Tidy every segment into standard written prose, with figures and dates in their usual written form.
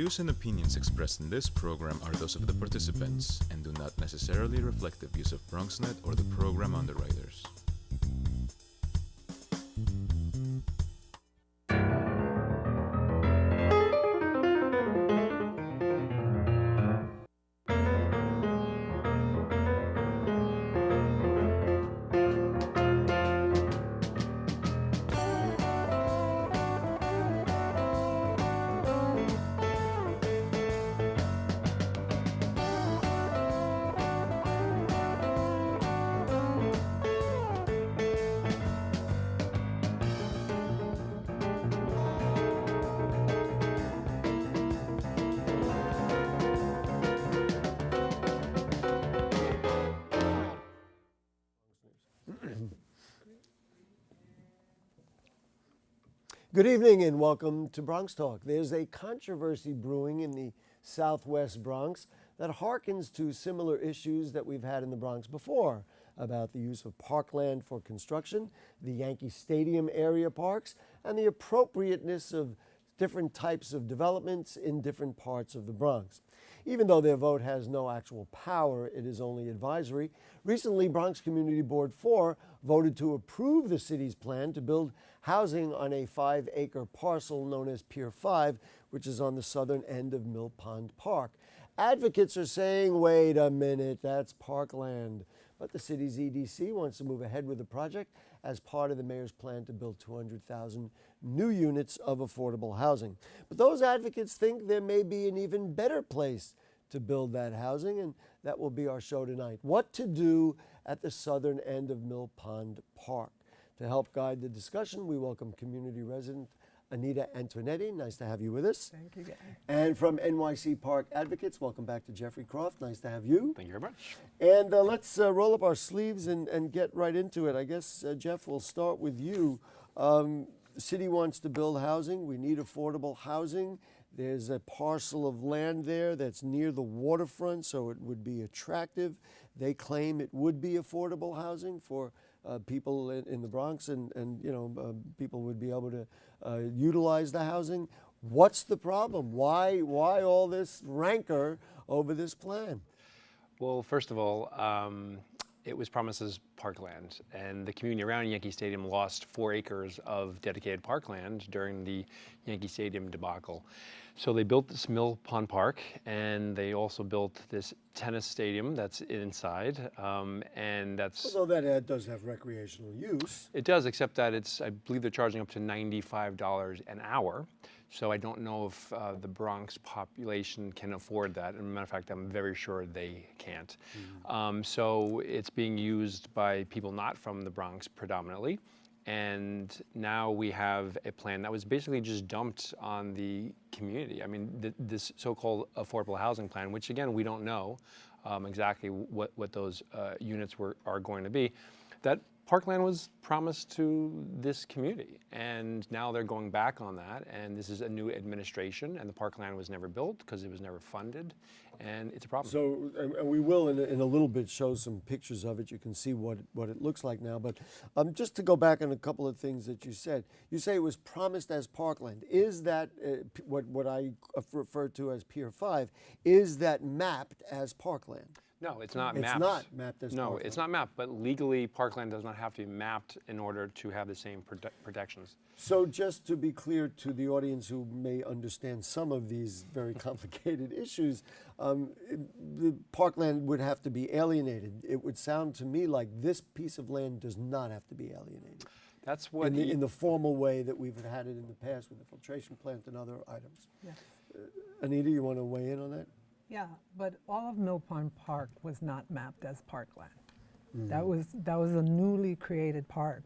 views and opinions expressed in this program are those of the participants and do not necessarily reflect the views of BronxNet or the program underwriters. Good evening and welcome to Bronxtalk. There's a controversy brewing in the southwest Bronx that harkens to similar issues that we've had in the Bronx before about the use of parkland for construction, the Yankee Stadium area parks, and the appropriateness of different types of developments in different parts of the Bronx. Even though their vote has no actual power, it is only advisory. Recently, Bronx Community Board 4 voted to approve the city's plan to build housing on a 5-acre parcel known as Pier 5, which is on the southern end of Mill Pond Park. Advocates are saying, wait a minute, that's parkland. But the city's EDC wants to move ahead with the project as part of the mayor's plan to build 200,000 new units of affordable housing. But those advocates think there may be an even better place to build that housing, and that will be our show tonight. What to do at the southern end of Mill Pond Park. To help guide the discussion, we welcome community resident Anita Antonetti. Nice to have you with us. Thank you, Gary. And from NYC Park Advocates, welcome back to Jeffrey Croft. Nice to have you. Thank you very much. And let's roll up our sleeves and get right into it. I guess, Jeff, we'll start with you. The city wants to build housing. We need affordable housing. There's a parcel of land there that's near the waterfront, so it would be attractive. They claim it would be affordable housing for people in the Bronx, and people would be able to utilize the housing. What's the problem? Why all this rancor over this plan? Well, first of all, it was promised as parkland, and the community around Yankee Stadium lost 4 acres of dedicated parkland during the Yankee Stadium debacle. So they built this Mill Pond Park, and they also built this tennis stadium that's inside, and that's... Although that does have recreational use. It does, except that I believe they're charging up to $95 an hour. So I don't know if the Bronx population can afford that. As a matter of fact, I'm very sure they can't. Mm-hmm. So it's being used by people not from the Bronx predominantly. And now we have a plan that was basically just dumped on the community. I mean, this so-called affordable housing plan, which again, we don't know exactly what those units are going to be. That parkland was promised to this community, and now they're going back on that, and this is a new administration, and the parkland was never built because it was never funded, and it's a problem. So, and we will in a little bit show some pictures of it. You can see what it looks like now, but just to go back on a couple of things that you said. You say it was promised as parkland. Is that what I refer to as Pier 5, is that mapped as parkland? No, it's not mapped. It's not mapped as No, parkland. it's not mapped, but legally parkland does not have to be mapped in order to have the same protections. So just to be clear to the audience who may understand some of these very complicated issues, the parkland would have to be alienated. It would sound to me like this piece of land does not have to be alienated. That's what in the formal way that we've had it in the past with the filtration plant and other items. Yes. Anita, you want to weigh in on that? Yeah, but all of Mill Pond Park was not mapped as parkland. That was a newly created park.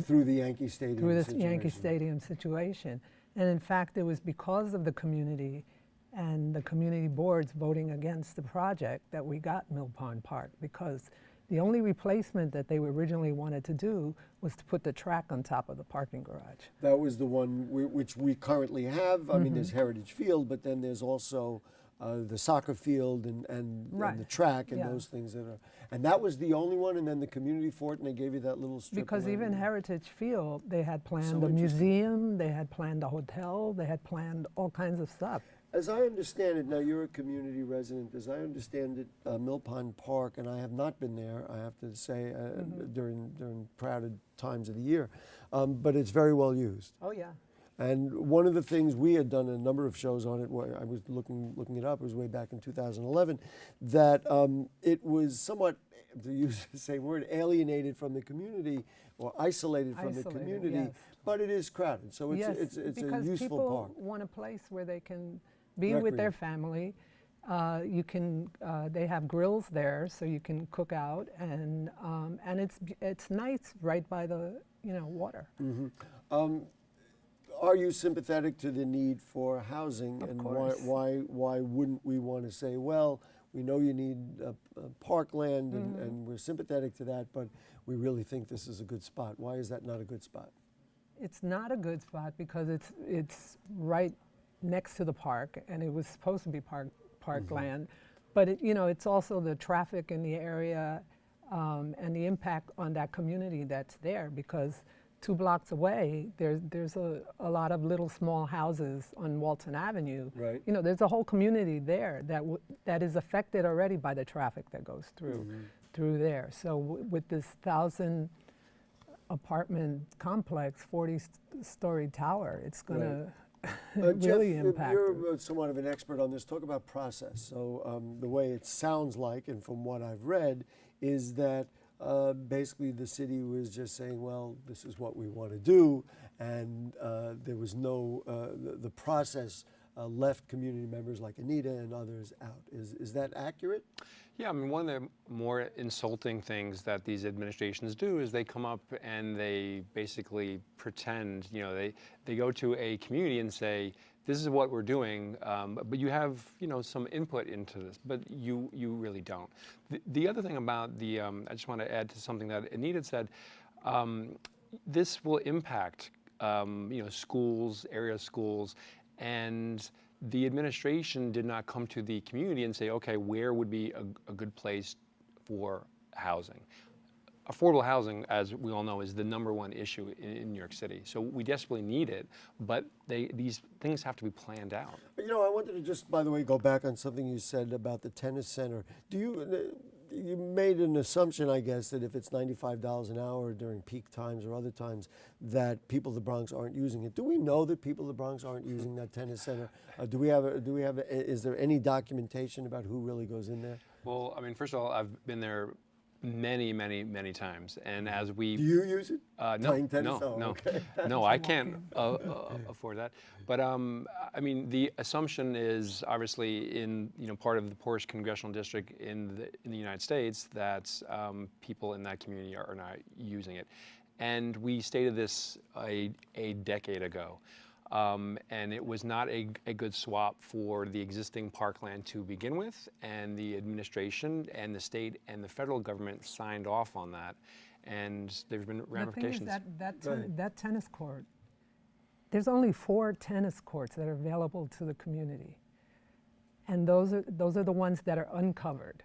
Through the Yankee Stadium Through this situation. Yankee Stadium situation. And in fact, it was because of the community and the community boards voting against the project that we got Mill Pond Park, because the only replacement that they originally wanted to do was to put the track on top of the parking garage. That was the one which we currently have. I mean, there's Heritage Field, but then there's also the soccer field and Right. the track and Yeah. those things that are. And that was the only one, and then the community fort, and they gave you that little strip. Because of land. even Heritage Field, they had planned So a interesting. museum, they had planned a hotel, they had planned all kinds of stuff. As I understand it, now you're a community resident, as I understand it, Mill Pond Park, and I have not been there, I have to say, during crowded times of the year, but it's very well used. Oh, yeah. And one of the things we had done a number of shows on it, where I was looking it up, it was way back in 2011, that it was somewhat, to use the same word, alienated from the community or isolated from the Isolated, community, yes. but it is crowded, so it's, Yes, it's a because useful people park. want a place where they can be with their Recreate. family. They have grills there, so you can cook out, and it's nice right by the water. Are you sympathetic to the need for housing, Of and course. why wouldn't we want to say, well, we know you need parkland, and we're sympathetic to that, but we really think this is a good spot. Why is that not a good spot? It's not a good spot because it's right next to the park, and it was supposed to be parkland, but it's also the traffic in the area and the impact on that community that's there, because 2 blocks away there's a lot of little small houses on Walton Avenue. Right. There's a whole community there that is affected already by the traffic that goes through there. So with this 1,000 apartment complex, 40-story tower, it's going to really Jeff, impact. you're somewhat of an expert on this. Talk about process. So the way it sounds like, and from what I've read, is that basically the city was just saying, well, this is what we want to do, and there was no, the process left community members like Anita and others out. Is that accurate? Yeah, I mean, one of the more insulting things that these administrations do is they come up and they basically pretend, they go to a community and say, this is what we're doing, but you have, some input into this, but you really don't. The other thing about I just want to add to something that Anita said, this will impact, schools, area schools, and the administration did not come to the community and say, okay, where would be a good place for housing? Affordable housing, as we all know, is the #1 issue in New York City. So we desperately need it, but these things have to be planned out. I wanted to just, by the way, go back on something you said about the tennis center. You made an assumption, I guess, that if it's $95 an hour during peak times or other times, that people of the Bronx aren't using it. Do we know that people of the Bronx aren't using that tennis center? Is there any documentation about who really goes in there? Well, I mean, first of all, I've been there many, many, many times, and as we Do you use it? no, Playing tennis? no, Oh, no, okay. no, I can't afford that. But I mean, the assumption is obviously in part of the poorest congressional district in the United States that people in that community are not using it, and we stated this a decade ago. And it was not a good swap for the existing parkland to begin with, and the administration and the state and the federal government signed off on that, and there's been ramifications. The thing is that tennis court, there's only 4 tennis courts that are available to the community, and those are the ones that are uncovered.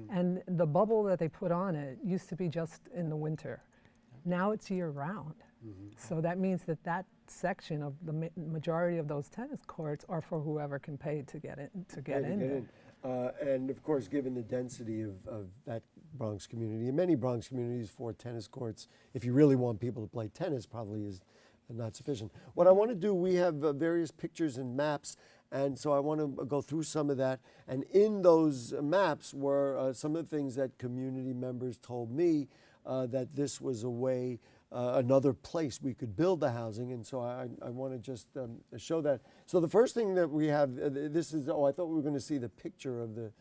And the bubble that they put on it used to be just in the winter. Now it's year-round. So that means that section of the majority of those tennis courts are for whoever can pay to get in there. And of course, given the density of that Bronx community, and many Bronx communities, 4 tennis courts, if you really want people to play tennis, probably is not sufficient. What I want to do, we have various pictures and maps, and so I want to go through some of that. And in those maps were some of the things that community members told me that this was a way, another place we could build the housing, and so I want to just show that. So the first thing that we have, this is, I thought we were going to see the picture of the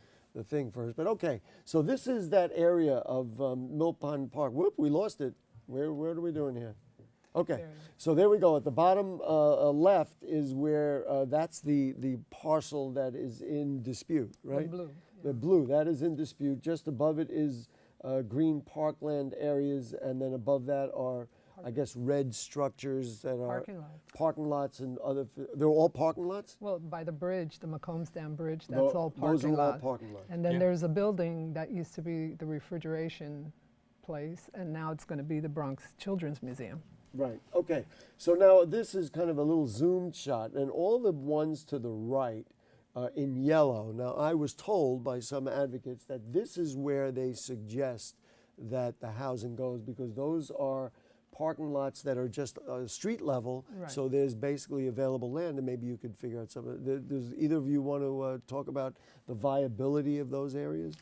thing first, but okay. So this is that area of Mill Pond Park. Whoop, we lost it. Where are we doing here? Okay, so there we go. At the bottom left is where, that's the parcel that is in dispute, right? The blue. The blue, that is in dispute. Just above it is green parkland areas, and then above that are I guess, red structures that are Parking lot. parking lots and other, they're all parking lots? Well, by the bridge, the Macombs Dam Bridge, that's all parking lot. Those are all parking lots. And then Yeah. there's a building that used to be the refrigeration place, and now it's going to be the Bronx Children's Museum. Right, okay. So now this is kind of a little zoomed shot, and all the ones to the right in yellow. Now, I was told by some advocates that this is where they suggest that the housing goes, because those are parking lots that are just street level, Right. so there's basically available land, and maybe you could figure out some of it. Does either of you want to talk about the viability of those areas?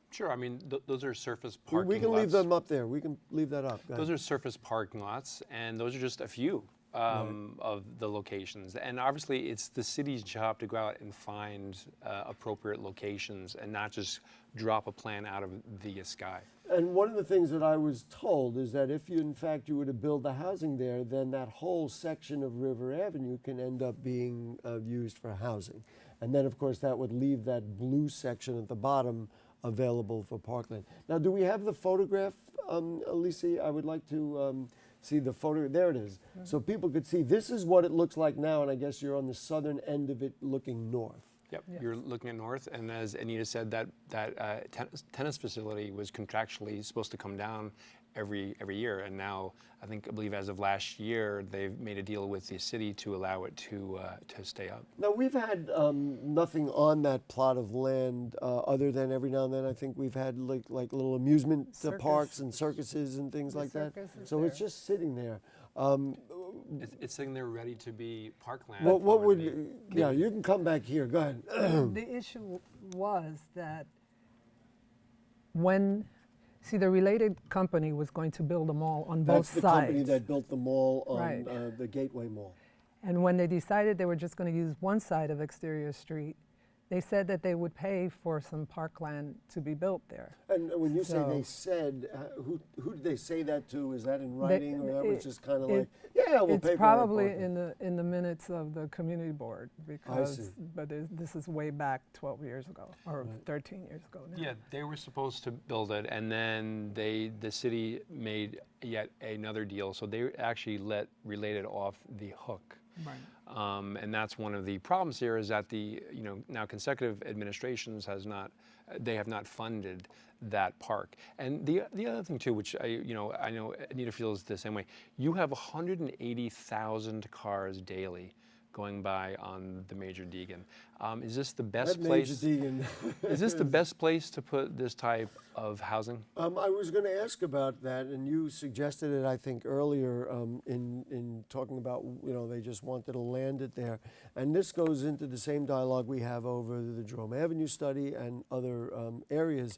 Sure. I mean, those are surface parking We can lots. leave them up there. We can leave that up. Go Those ahead. are surface parking lots, and those are just a few of the locations. And obviously, it's the city's job to go out and find appropriate locations and not just drop a plan out of the sky. And one of the things that I was told is that if you, in fact, you were to build the housing there, then that whole section of River Avenue can end up being used for housing. And then, of course, that would leave that blue section at the bottom available for parkland. Now, do we have the photograph, Alicia? I would like to see the photo. There it is. So people could see this is what it looks like now, and I guess you're on the southern end of it looking north. Yep, Yes. you're looking at north, and as Anita said, that tennis facility was contractually supposed to come down every year, and now I believe as of last year they've made a deal with the city to allow it to stay up. Now, we've had nothing on that plot of land other than every now and then I think we've had like little amusement Circus. parks and circuses and things The like that. circus is So it's there. just sitting there. It's sitting there ready to be parkland. What for would, the- yeah, you can come back here. Go ahead. The issue was that when, see, the related company was going to build a mall on both That's the sides. company that built the mall on Right. the Gateway Mall. And when they decided they were just going to use one side of Exterior Street, they said that they would pay for some parkland to be built there. And when you say So- they said, who did they say that to? Is that in They- writing, or that was it- just kind of it- like, yeah, we'll pay It's for our probably parking? in the minutes of the community board because, but this is way back 12 years ago or 13 years ago now. Yeah, they were supposed to build it, and then the city made yet another deal, so they actually let Related off the hook. Right. And that's one of the problems here is that now consecutive administrations they have not funded that park. And the other thing too, which I know Anita feels the same way, you have 180,000 cars daily going by on the Major Deegan. Is this the best That place? Major Deegan. Is this the best place to put this type of housing? I was going to ask about that, and you suggested it, I think, earlier in talking about, they just wanted to land it there. And this goes into the same dialogue we have over the Jerome Avenue study and other areas.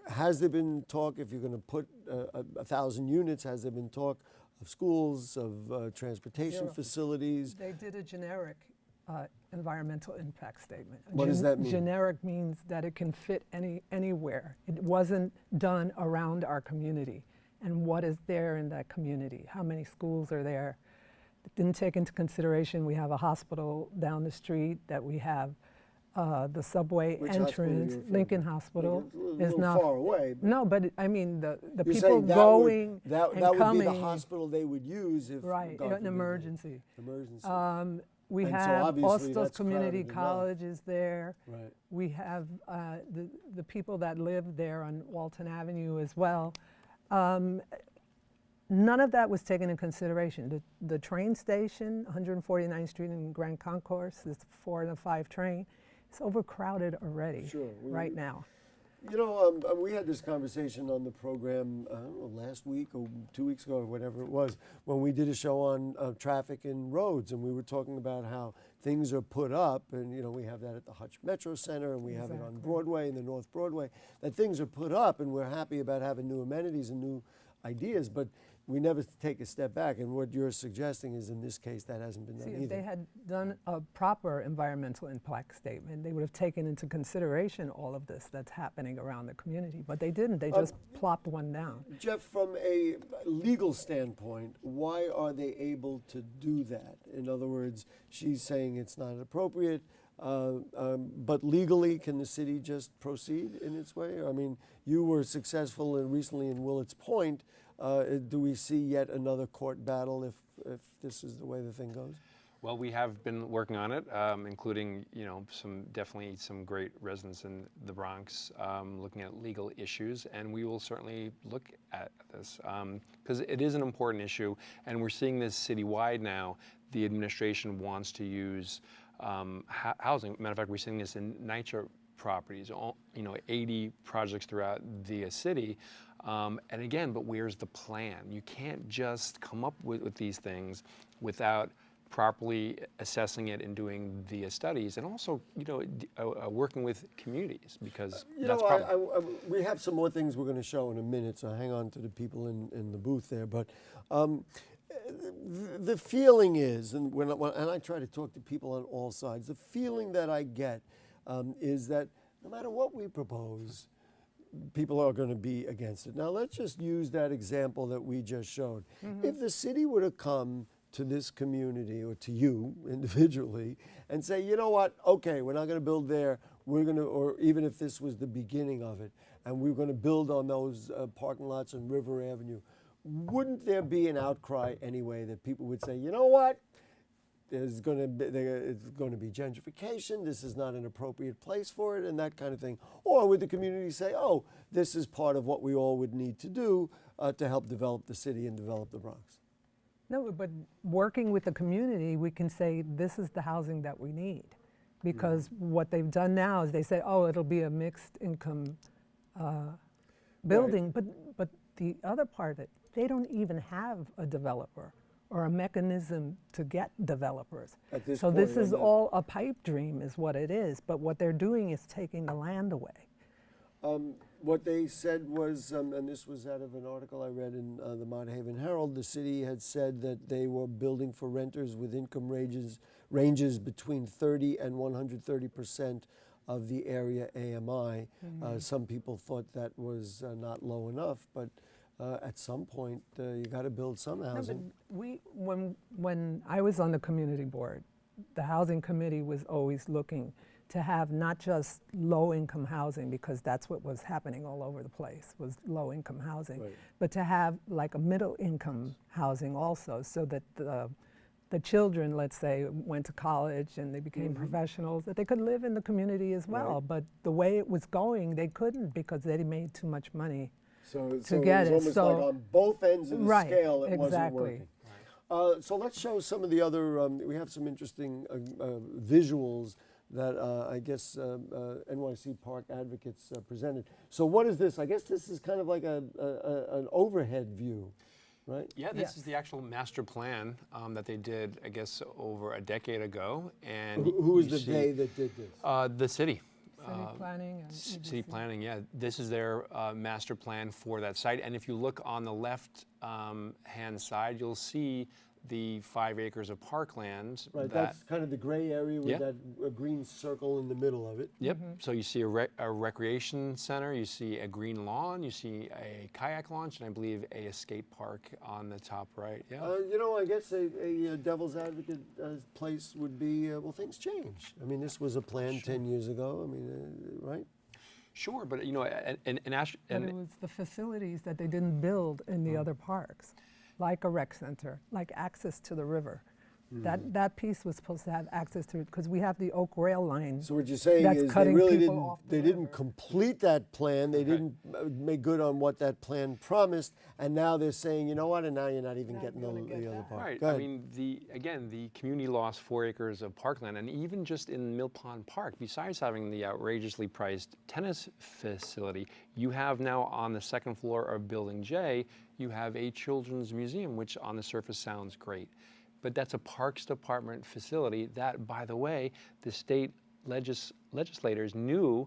Has there been talk, if you're going to put 1,000 units, has there been talk of schools, of transportation Zero. facilities? They did a generic environmental impact statement. What does that mean? Generic means that it can fit anywhere. It wasn't done around our community. And what is there in that community? How many schools are there? It didn't take into consideration we have a hospital down the street, that we have the subway Which hospital are you entrance. referring Lincoln to? Hospital It's a is little not far away. But No, but I mean the you're people saying that going that and would coming. be the hospital they would use if Right, God an forbid, emergency. Emergency. We And so have obviously Ostos that's Community crowded enough. College is there. Right. We have the people that live there on Walton Avenue as well. None of that was taken into consideration. The train station, 149th Street in Grand Concourse, this 4 and a 5 train, it's overcrowded already Sure, right now. We had this conversation on the program, I don't know, last week or 2 weeks ago or whatever it was, when we did a show on traffic and roads, and we were talking about how things are put up, and we have that at the Hutch Metro Center, and we have it on Broadway and the North Broadway, that things are put up, and we're happy about having new amenities and new ideas, but we never take a step back, and what you're suggesting is in this case that hasn't been done See, either. if they had done a proper environmental impact statement, they would have taken into consideration all of this that's happening around the community, but they didn't. They just plopped one down. Jeff, from a legal standpoint, why are they able to do that? In other words, she's saying it's not appropriate, but legally, can the city just proceed in its way? I mean, you were successful recently in Willets Point Do we see yet another court battle if this is the way the thing goes? Well, we have been working on it, including, definitely some great residents in the Bronx looking at legal issues, and we will certainly look at this because it is an important issue, and we're seeing this citywide now. The administration wants to use housing. Matter of fact, we're seeing this in NYCHA properties, 80 projects throughout the city. And again, but where's the plan? You can't just come up with these things without properly assessing it and doing the studies, and also, working with communities, because that's we have some more things we're going to show in a minute, so hang on to the people in the booth there. But the feeling is, and and I try to talk to people on all sides, the feeling that I get is that no matter what we propose, people are going to be against it. Now, let's just use that example that we just showed. If the city were to come to this community or to you individually and say, you know what, okay, we're not going to build there, we're going to, or even if this was the beginning of it, and we're going to build on those parking lots on River Avenue, wouldn't there be an outcry anyway that people would say, you know what, it's going to be gentrification, this is not an appropriate place for it, and that kind of thing? Or would the community say, oh, this is part of what we all would need to do to help develop the city and develop the Bronx? No, but working with the community, we can say this is the housing that we need. Because what they've done now is they say, oh, it'll be a mixed income building. Right. But the other part of it, they don't even have a developer or a mechanism to get developers. At this So point, this is all a pipe dream is what it is. But what they're doing is taking the land away. What they said was, and this was out of an article I read in the Mott Haven Herald, the city had said that they were building for renters with income ranges between 30 and 130% of the area AMI. Some people thought that was not low enough, but at some point you got to build some housing. No, but when I was on the community board, the housing committee was always looking to have not just low-income housing, because that's what was happening all over the place, was low-income housing, Right. but to have like a middle-income housing also, so that the children, let's say, went to college and they became professionals, that they could live in the community as well. Right. But the way it was going, they couldn't, because they made too much money So to get it it. was almost like on both ends of the Right, scale, it wasn't exactly. working. So let's show some of the other, we have some interesting visuals that I guess NYC Park advocates presented. So what is this? I guess this is kind of like an overhead view, right? Yeah, this is the actual master plan that they did, I guess, over a decade ago. And Who is you the see, they that did this? The city. City planning and City planning, yeah. This is their master plan for that site. And if you look on the left hand side, you'll see the 5 acres of parkland. Right, that's kind of the gray area with Yeah. that green circle in the middle of it. Yep. So you see a recreation center, you see a green lawn, you see a kayak launch, and I believe a skate park on the top right. Yeah. I guess a devil's advocate place would be, well, things change. I mean, this was a plan 10 years ago. I mean, right? Sure, but But it was the facilities that they didn't build in the other parks, like a rec center, like access to the river. That piece was supposed to have access to it, because we have the Oak Rail line. So what you're saying That's is they cutting really people didn't, off the they didn't river. complete that plan. They didn't make good on what that plan promised, and now they're saying, you know what? And now you're not even getting the other part. right. Go I ahead. mean, the community lost 4 acres of parkland, and even just in Mill Pond Park, besides having the outrageously priced tennis facility, you have now on the second floor of Building J, you have a children's museum, which on the surface sounds great. But that's a Parks Department facility that, by the way, the state legislators knew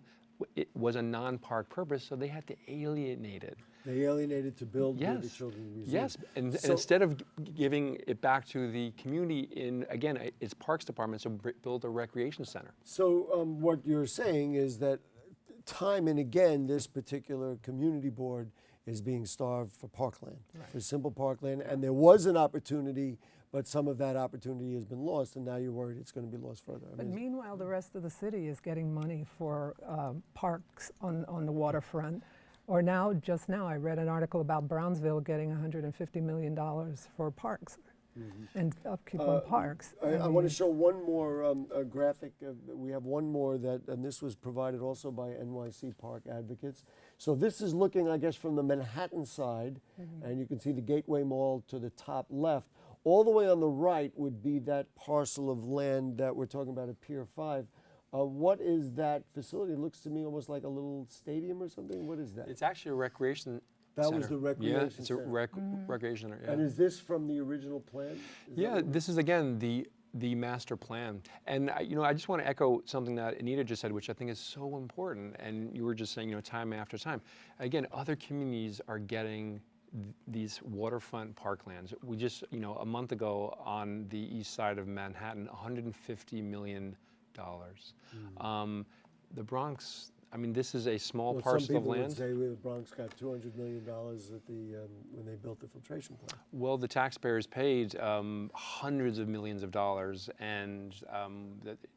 it was a non-park purpose, so they had to alienate it. They alienated to build the Yes. children's museum. Yes, and So- instead of giving it back to the community again, it's Parks Department, so build a recreation center. So what you're saying is that time and again, this particular community board is being starved for parkland, for simple parkland, and there was an opportunity, but some of that opportunity has been lost, and now you're worried it's going to be lost further. I But mean, meanwhile, the rest of the city is getting money for parks on the waterfront, Or now, just now, I read an article about Brownsville getting $150 million for parks and upkeep on parks. I want to show one more graphic. We have one more and this was provided also by NYC Park Advocates. So this is looking, I guess, from the Manhattan side, and you can see the Gateway Mall to the top left. All the way on the right would be that parcel of land that we're talking about at Pier 5. What is that facility? It looks to me almost like a little stadium or something. What is that? It's actually a recreation That center. was the recreation Yeah, it's a center. recreation center. Yeah. And is this from the original plan? Is that Yeah, what- this is again the master plan, and I just want to echo something that Anita just said, which I think is so important. And you were just saying, time after time, again, other communities are getting these waterfront parklands. We just, a month ago on the east side of Manhattan, $150 million. The Bronx. I mean, this is a small Well, parcel some of people land. would say the Bronx got $200 million at when they built the filtration plant. Well, the taxpayers paid hundreds of millions of dollars, and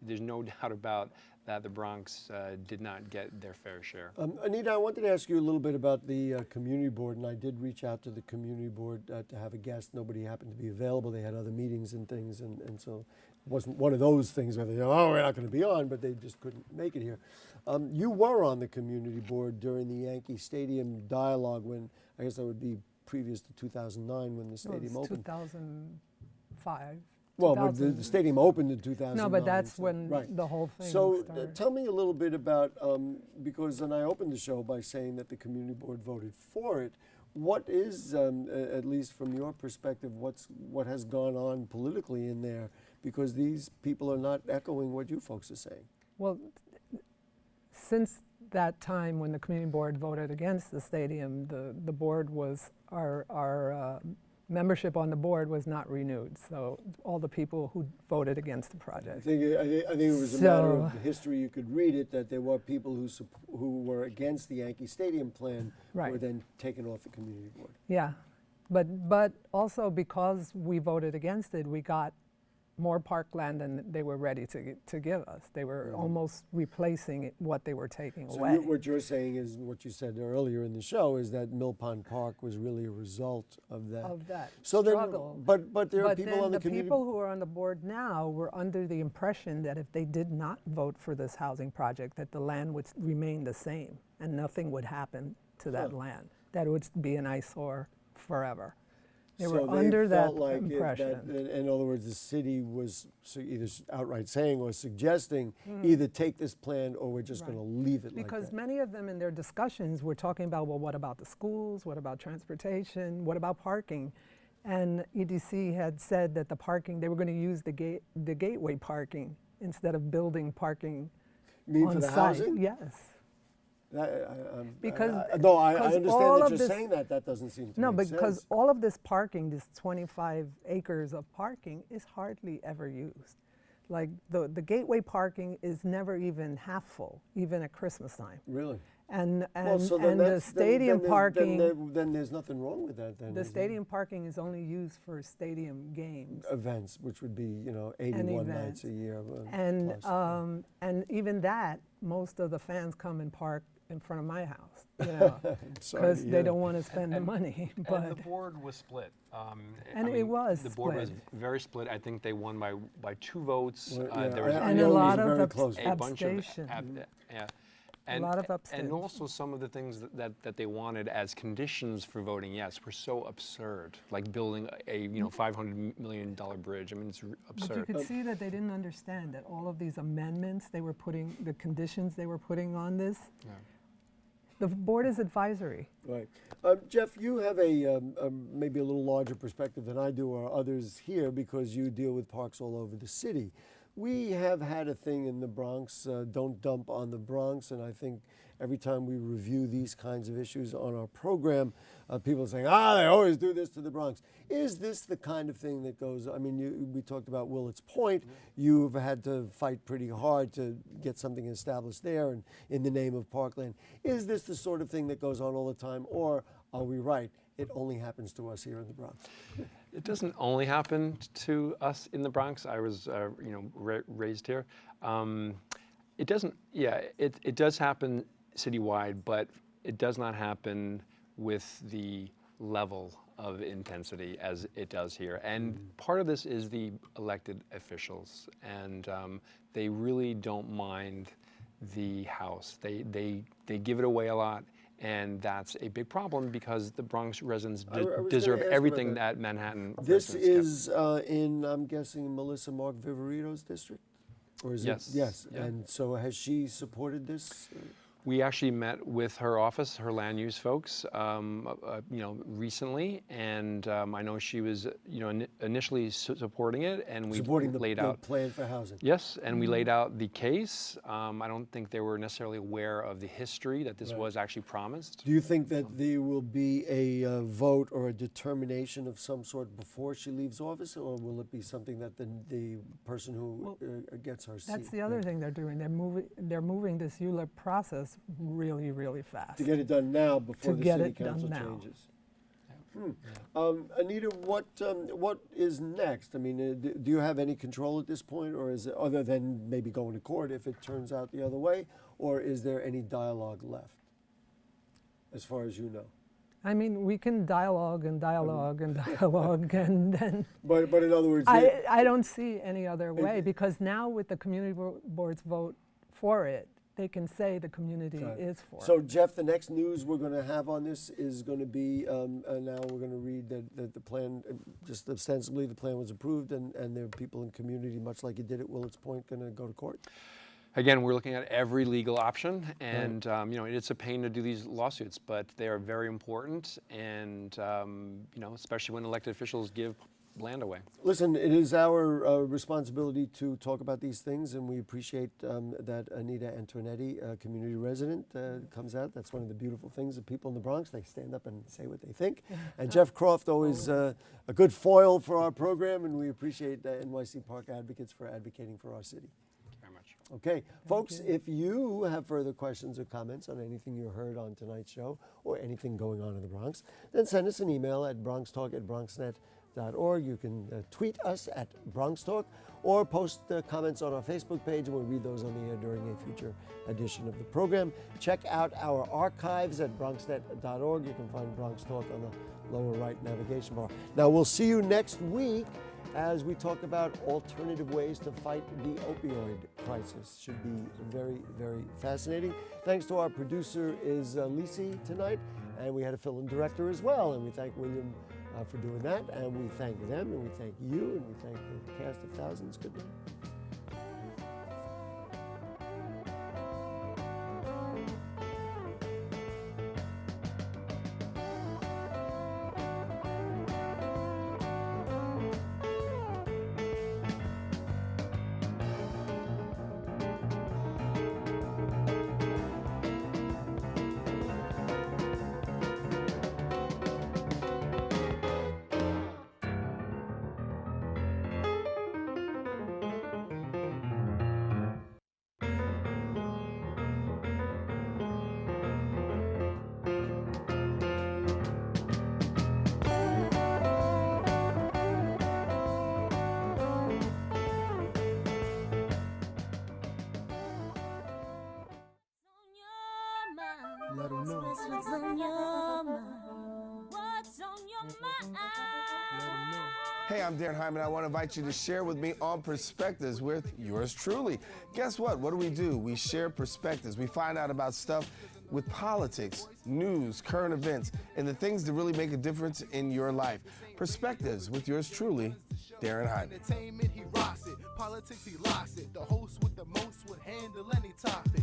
there's no doubt about that the Bronx did not get their fair share. Anita, I wanted to ask you a little bit about the community board, and I did reach out to the community board to have a guest. Nobody happened to be available. They had other meetings and things, and so it wasn't one of those things where they, we're not going to be on, but they just couldn't make it here. You were on the community board during the Yankee Stadium dialogue when, I guess that would be previous to 2009 when the stadium It was opened. 2005. Well, but the 2000 stadium opened in 2009. No, but that's so- when right. the whole thing So started. tell me a little bit about, because then I opened the show by saying that the community board voted for it. What is, at least from your perspective, what has gone on politically in there? Because these people are not echoing what you folks are saying. Well, since that time when the community board voted against the stadium, the board was, our membership on the board was not renewed. So all the people who voted against the I project. think it was a matter of So- history. You could read it that there were people who were against the Yankee Stadium plan Right. were then taken off the community board. Yeah, but also because we voted against it, we got more parkland than they were ready to give us. They were almost replacing what they were taking So away. what you're saying is what you said earlier in the show is that Mill Pond Park was really a result of that. Of that So struggle. but there are But people then on the the community. people who are on the board now were under the impression that if they did not vote for this housing project, that the land would remain the same and nothing would happen to that land. That it would be an eyesore forever. They were So under that felt like impression. in other words, the city was either outright saying or suggesting either take this plan or we're just going to leave it Because like that. many of them in their discussions were talking about, well, what about the schools? What about transportation? What about parking? And EDC had said that the parking, they were going to use the gateway parking instead of building parking You mean on for the site. housing? Because No, I because understand all that of you're this- saying that. That doesn't seem to No, make because sense. all of this parking, this 25 acres of parking, is hardly ever used. Like the gateway parking is never even half full, even at Christmas time. Really? And Well, so then the that's- stadium parking, Then there's nothing wrong with that. Then the is there? stadium parking is only used for stadium games. Events, which would be 81 events. nights a year. And plus. and even that, most of the fans come and park in front of my house, because they don't want to spend the money. But And the board was split. And it was The board was split. very split. I think they won by 2 votes. Well, yeah, There was I and know a it was lot very of close. a bunch of abstention. yeah. A lot of abstention. And also some of the things that they wanted as conditions for voting yes were so absurd, like building a $500 million bridge. I mean, it's But you absurd. could see that they didn't understand that all of these amendments they were putting, the conditions they were putting on this, the board is advisory. Right. Jeff, you have a maybe a little larger perspective than I do or others here because you deal with parks all over the city. We have had a thing in the Bronx, don't dump on the Bronx, and I think every time we review these kinds of issues on our program, people are saying, they always do this to the Bronx. Is this the kind of thing that goes, I mean, we talked about Willett's Point. You've had to fight pretty hard to get something established there and in the name of Parkland. Is this the sort of thing that goes on all the time, or are we right? It only happens to us here in the Bronx. It doesn't only happen to us in the Bronx. I was, raised here. It doesn't. Yeah, it does happen citywide, but it does not happen with the level of intensity as it does here. And part of this is the elected officials, and they really don't mind the House. They give it away a lot, and that's a big problem because the Bronx residents deserve everything that Manhattan This residents is in, I'm guessing, Melissa Mark Viverito's district? Or is Yes. it? Yes. Yeah. And so has she supported this? We actually met with her office, her land use folks, recently, and I know she was, initially supporting it, and we Supporting laid the out plan for housing. Yes, and we laid out the case. I don't think they were necessarily aware of the history that this was actually promised. Do you think that there will be a vote or a determination of some sort before she leaves office, or will it be something that the person who gets her seat? That's the other thing they're doing. They're moving this ULIP process really, really fast. To get it done now before the city council now. changes. Anita, what is next? I mean, do you have any control at this point, or is it, other than maybe going to court if it turns out the other way, or is there any dialogue left, as far as you know? I mean, we can dialogue and dialogue and dialogue, and then. But in other words, I don't see any other way, because now with the community board's vote for it, they can say the community is for So it. Jeff, the next news we're going to have on this is going to be, now we're going to read that the plan, just ostensibly the plan was approved, and there are people in community, much like you did at Willets Point, going to go to court? Again, we're looking at every legal option, and it's a pain to do these lawsuits, but they are very important, and especially when elected officials give land away. Listen, it is our responsibility to talk about these things, and we appreciate that Anita Antonetti, a community resident, comes out. That's one of the beautiful things of people in the Bronx. They stand up and say what they think. And Jeff Croft, always a good foil for our program, and we appreciate NYC Park Advocates for advocating for our city. Very much. Okay, folks, if you have further questions or comments on anything you heard on tonight's show or anything going on in the Bronx, then send us an email at bronxtalk@bronxnet.org. You can tweet us at BronxTalk or post comments on our Facebook page, and we'll read those on the air during a future edition of the program. Check out our archives at bronxnet.org. You can find Bronx Talk on the lower right navigation bar. Now, we'll see you next week as we talk about alternative ways to fight the opioid crisis. Should be very, very fascinating. Thanks to our producer is Lisi tonight, and we had a film director as well, and we thank William for doing that, and we thank them, and we thank you, and we thank the cast of thousands. Good night. Let them know. What's on your mind? What's on your mind? Hey, I'm Darren Hyman. I want to invite you to share with me on Perspectives with yours truly. Guess what? What do? We share perspectives. We find out about stuff with politics, news, current events, and the things that really make a difference in your life. Perspectives with yours truly, Darren Hyman. Entertainment, he rocks it. Politics, he locks it. The host with the most would handle any topic.